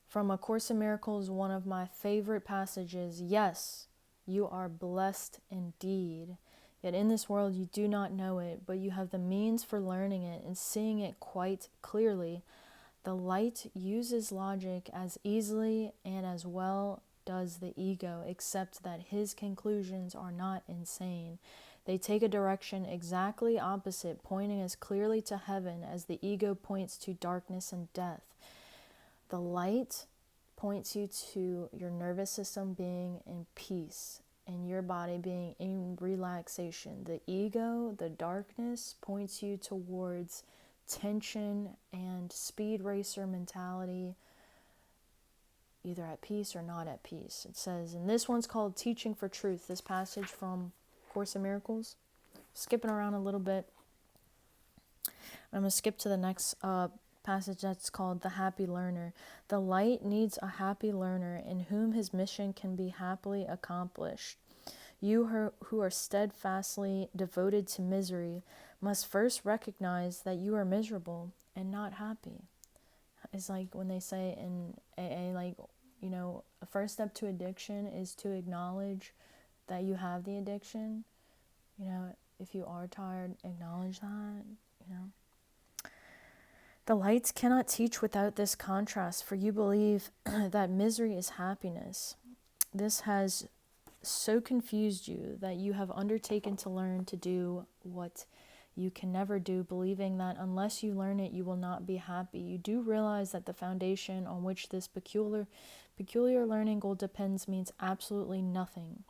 From A Course in Miracles, one of my favorite passages. Yes, you are blessed indeed. Yet in this world you do not know it, but you have the means for learning it and seeing it quite clearly. The light uses logic as easily and as well does the ego, except that his conclusions are not insane. They take a direction exactly opposite, pointing as clearly to heaven as the ego points to darkness and death. The light points you to your nervous system being in peace and your body being in relaxation. The ego, the darkness, points you towards tension and speed racer mentality, either at peace or not at peace. It says, and this one's called Teaching for Truth, this passage from Course in Miracles. Skipping around a little bit. I'm going to skip to the next passage that's called The Happy Learner. The light needs a happy learner in whom his mission can be happily accomplished. You who are steadfastly devoted to misery must first recognize that you are miserable and not happy. It's like when they say in AA, like, a first step to addiction is to acknowledge that you have the addiction. If you are tired, acknowledge that. The lights cannot teach without this contrast, for you believe that misery is happiness. This has so confused you that you have undertaken to learn to do what you can never do, believing that unless you learn it, you will not be happy. You do realize that the foundation on which this peculiar learning goal depends means absolutely nothing.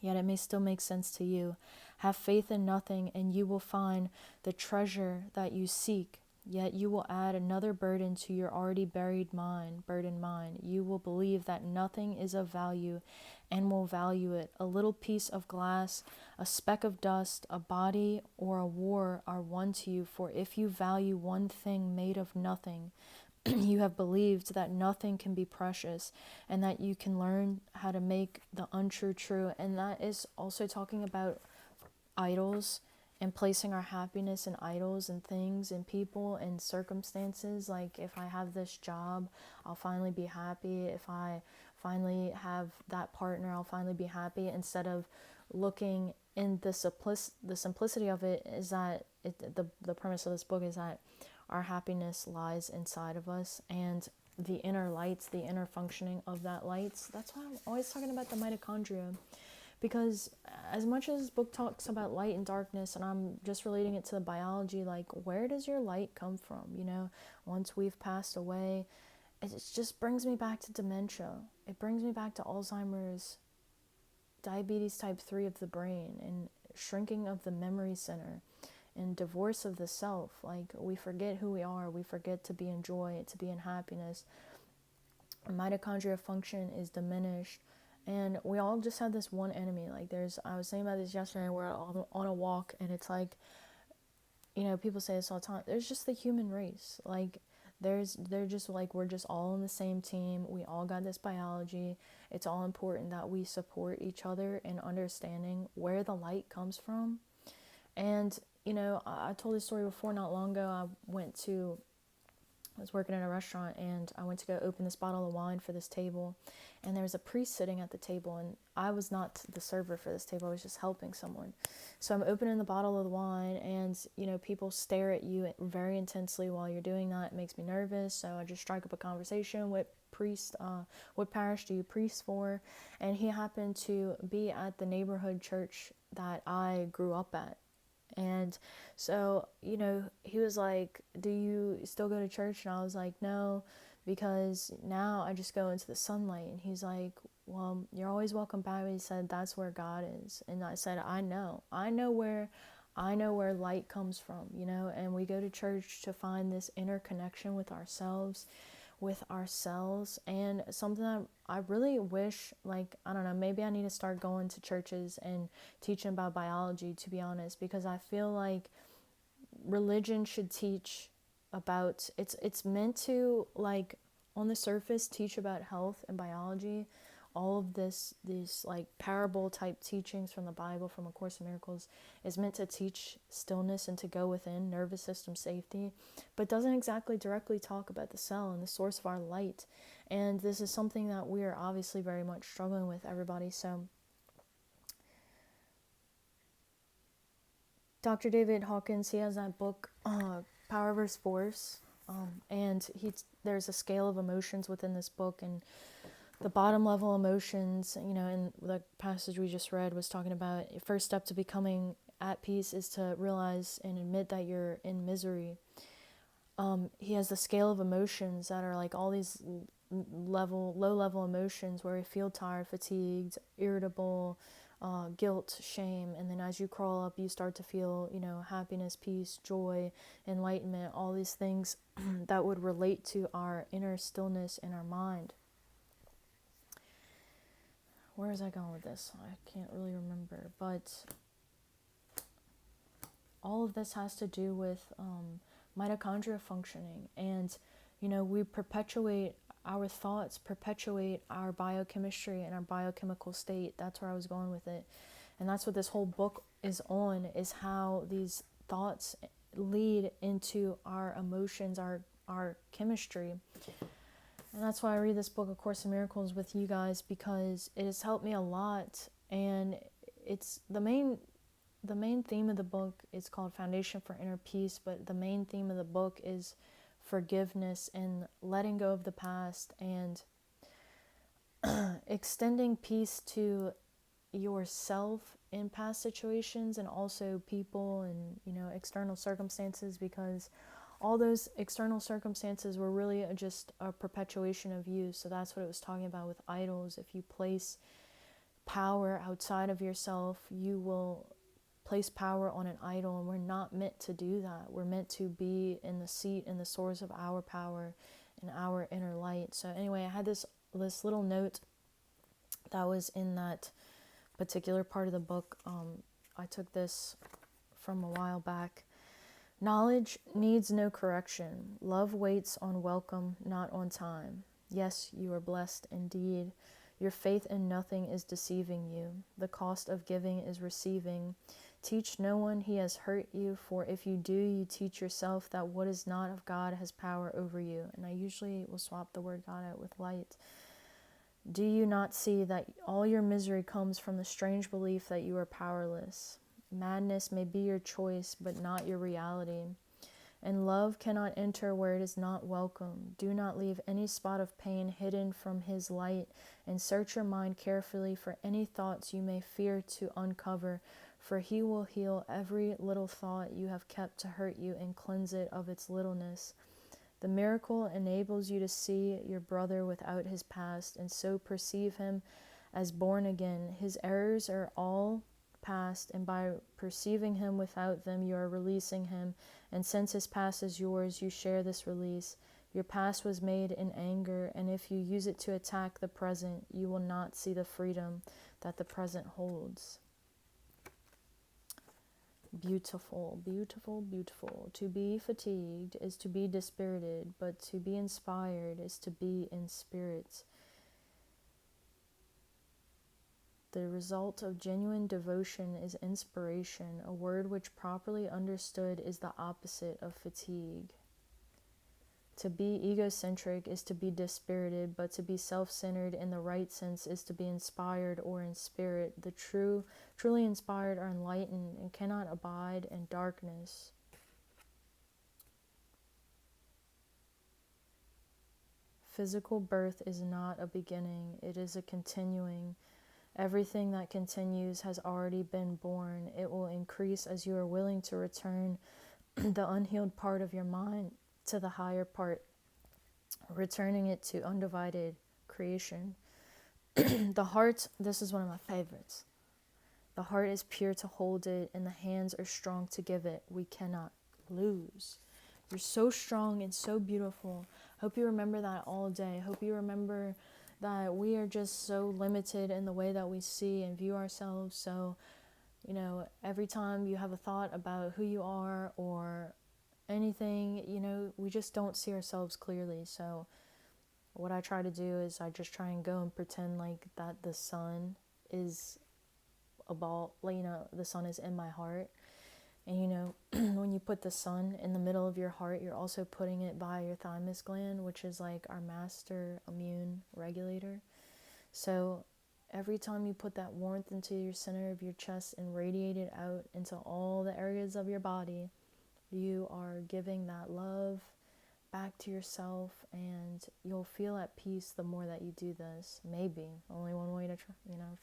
Yet it may still make sense to you. Have faith in nothing, and you will find the treasure that you seek. Yet you will add another burden to your already burdened mind. You will believe that nothing is of value and will value it. A little piece of glass, a speck of dust, a body, or a war are one to you. For if you value one thing made of nothing, you have believed that nothing can be precious and that you can learn how to make the untrue true. And that is also talking about idols and placing our happiness in idols and things and people and circumstances. Like, if I have this job, I'll finally be happy. If I finally have that partner, I'll finally be happy. Instead of looking in the simplicity of it, is that the premise of this book is that our happiness lies inside of us, and the inner lights, the inner functioning of that lights. That's why I'm always talking about the mitochondria. Because as much as this book talks about light and darkness, and I'm just relating it to the biology, like, where does your light come from? Once we've passed away, it just brings me back to dementia. It brings me back to Alzheimer's, diabetes type 3 of the brain, and shrinking of the memory center, and divorce of the self. Like, we forget who we are. We forget to be in joy, to be in happiness. Our mitochondria function is diminished. And we all just have this one enemy. Like, I was saying about this yesterday, we're on a walk, and it's like, people say this all the time. There's just the human race. Like, they're just like, we're just all on the same team. We all got this biology. It's all important that we support each other in understanding where the light comes from. And, I told this story before, not long ago. I was working in a restaurant, and I went to go open this bottle of wine for this table, and there was a priest sitting at the table, and I was not the server for this table. I was just helping someone. So I'm opening the bottle of the wine, and people stare at you very intensely while you're doing that. It makes me nervous, so I just strike up a conversation. What parish do you priest for? And he happened to be at the neighborhood church that I grew up at. And so, he was like, do you still go to church? And I was like, no, because now I just go into the sunlight. And he's like, well, you're always welcome back. He said, that's where God is. And I said, I know where light comes from, and we go to church to find this inner connection with ourselves, and something that I really wish, like, I don't know, maybe I need to start going to churches and teaching about biology, to be honest, because I feel like religion should teach about, it's meant to, like, on the surface teach about health and biology, all of these like parable type teachings from the Bible, from A Course in Miracles, is meant to teach stillness and to go within, nervous system safety, but doesn't exactly directly talk about the cell and the source of our light. And this is something that we are obviously very much struggling with, everybody. So Dr. David Hawkins, he has that book, Power vs. Force, and there's a scale of emotions within this book, and the bottom level emotions, in the passage we just read, was talking about first step to becoming at peace is to realize and admit that you're in misery. He has the scale of emotions that are like all these low level emotions where you feel tired, fatigued, irritable, guilt, shame, and then as you crawl up, you start to feel, happiness, peace, joy, enlightenment, all these things that would relate to our inner stillness in our mind. Where is I going with this? I can't really remember, but all of this has to do with mitochondria functioning, and we perpetuate our thoughts, perpetuate our biochemistry and our biochemical state. That's where I was going with it, and that's what this whole book is on, is how these thoughts lead into our emotions, our chemistry. And that's why I read this book, A Course in Miracles, with you guys, because it has helped me a lot. And it's the main theme of the book is called Foundation for Inner Peace, but the main theme of the book is forgiveness and letting go of the past and extending peace to yourself in past situations and also people and, external circumstances, because all those external circumstances were really just a perpetuation of you. So that's what it was talking about with idols. If you place power outside of yourself, you will place power on an idol, and we're not meant to do that. We're meant to be in the seat and the source of our power and our inner light. So anyway, I had this little note that was in that particular part of the book. I took this from a while back. Knowledge needs no correction. Love waits on welcome, not on time. Yes, you are blessed indeed. Your faith in nothing is deceiving you. The cost of giving is receiving. Teach no one he has hurt you, for if you do, you teach yourself that what is not of God has power over you. And I usually will swap the word God out with light. Do you not see that all your misery comes from the strange belief that you are powerless? Madness may be your choice, but not your reality. And love cannot enter where it is not welcome. Do not leave any spot of pain hidden from his light, and search your mind carefully for any thoughts you may fear to uncover, for he will heal every little thought you have kept to hurt you and cleanse it of its littleness. The miracle enables you to see your brother without his past, and so perceive him as born again. His errors are all past, and by perceiving him without them, you are releasing him. And since his past is yours, you share this release. Your past was made in anger, and if you use it to attack the present, you will not see the freedom that the present holds. Beautiful, beautiful, beautiful. To be fatigued is to be dispirited, but to be inspired is to be in spirit. The result of genuine devotion is inspiration, a word which properly understood is the opposite of fatigue. To be egocentric is to be dispirited, but to be self-centered in the right sense is to be inspired or in spirit. The truly inspired are enlightened and cannot abide in darkness. Physical birth is not a beginning, it is a continuing. Everything that continues has already been born. It will increase as you are willing to return the unhealed part of your mind to the higher part, returning it to undivided creation. The heart, this is one of my favorites. The heart is pure to hold it, and the hands are strong to give it. We cannot lose. You're so strong and so beautiful. Hope you remember that all day. Hope you remember that we are just so limited in the way that we see and view ourselves. So, every time you have a thought about who you are or anything, we just don't see ourselves clearly. So what I try to do is I just try and go and pretend like that the sun is a ball, like, the sun is in my heart. And when you put the sun in the middle of your heart, you're also putting it by your thymus gland, which is like our master immune regulator. So every time you put that warmth into your center of your chest and radiate it out into all the areas of your body, you are giving that love back to yourself, and you'll feel at peace the more that you do this. Maybe only one way to try,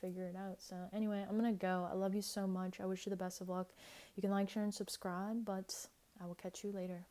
figure it out. So anyway, I'm gonna go. I love you so much. I wish you the best of luck. You can like, share, and subscribe, but I will catch you later.